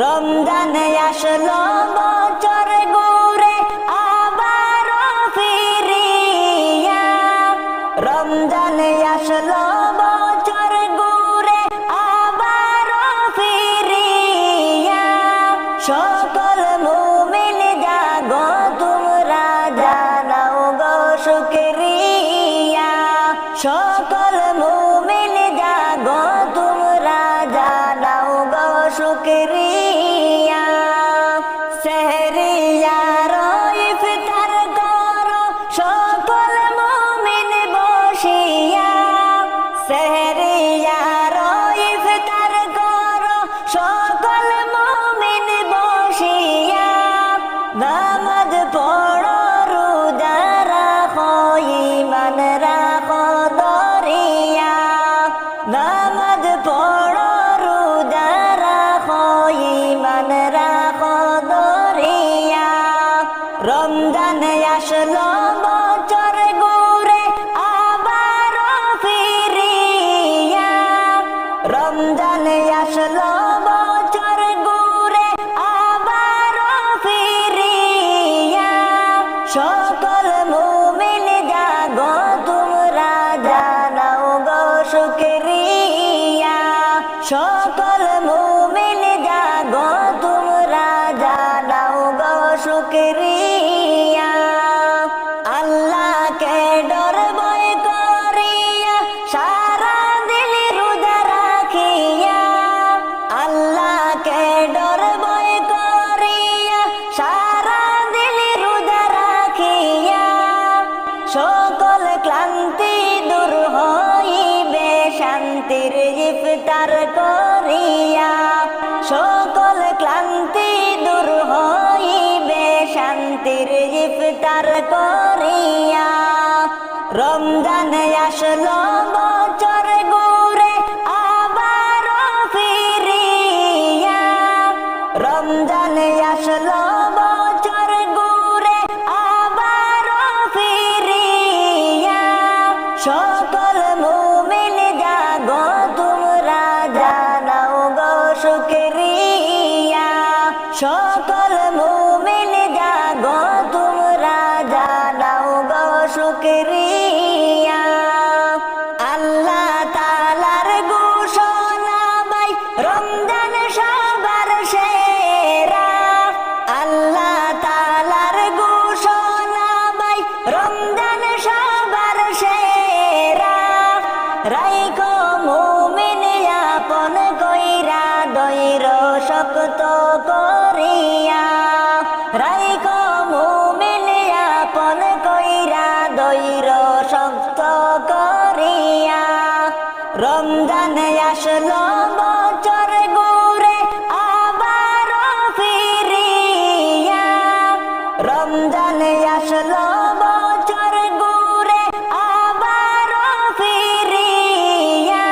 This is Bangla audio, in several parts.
রমজান আসলো বছর ঘুরে আবার ফিরিয়া, রমজান আসলো বছর ঘুরে আবার ফিরিয়া। সকল মুমিন জাগো তোমরা জানাও গো শুকরিয়া, সকল মুমিন জাগো তোমরা জানাও গো শুকরিয়া। সেহরিয়ার ইফতার করো সকল মুমিন বসিয়া, সেহরিয়ার ইফতার করো সকল মুমিন বসিয়া। নামাজ পড়ো রোজা রাখো ঈমান রাখো দরিয়া, নামাজ পড়ো রোজা রাখো ঈমান রাখো দরিয়া। রমজান আসলো বছর ঘুরে আবার ফিরিয়া, রমজান আসলো বছর ঘুরে আবার ফিরিয়া। সকল মুমিন জাগো তোমরা জানাও গো শুকরিয়া, সকল মুমিন জাগো তোমরা জানাও গো শুকরিয়া। আল্লাহকে ডর ভয় করিয়া সারা দিন রোজা রাখিয়া, আল্লাহকে ডর ভয় করিয়া সারা দিন রোজা রাখিয়া। সকল ক্লান্তি দূর হইবে শান্তির ইফতার করিয়া, সকল ক্লান্তি দূর হইবে শান্তির ইফতার করিয়া। রমজান আসলো বছর ঘুরে আবার ফিরিয়া, রমজান আসলো বছর ঘুরে আবার ফিরিয়া। সকল মুমিন জাগো তোমরা জানাও গো শুকরিয়া, সকল মুমিন জাগো তোমরা জানাও গো শুকরিয়া। আল্লাহ তাআলার ঘোষণা ভাই রমজান সবার সেরা, আল্লাহ তাআলার ঘোষণা ভাই রমজান সবার সেরা। রাইখো মুমিন আপন কইরা দৈর শক্ত করিয়া, রাইখো মুমিন আপন কইরা দৈর শক্ত করিয়া। রমজান আসলো বছর ঘুরে আবার ফিরিয়া, রমজান আসলো বছর ঘুরে আবার ফিরিয়া।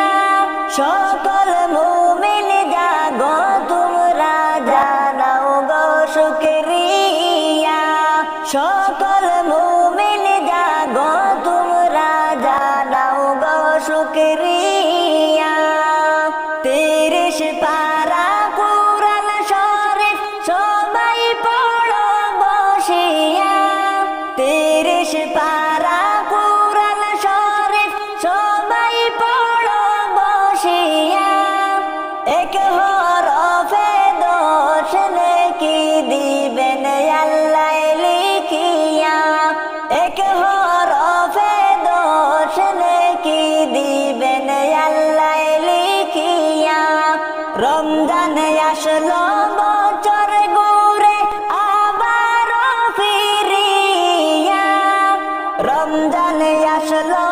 সকল মুমিন জাগো তোমরা জানাও গো শুকরিয়া, সকল মুমিন জাগো তোমরা জানাও গো শুকরিয়া। 30 পারা কুরআন শরীফ সবাই পড়ো বসিয়া, 30 পারা কুরআন শরীফ সবাই পড়ো বসিয়া। এক হরফে 10 নেকি দিবেন আল্লাহ লিখিয়া, এক হরফে 10 নেকি দিবেন আল্লাহ লিখিয়া। রমজান আসলো বছর ঘুরে আবার ফিরিয়া, রমজান আসলো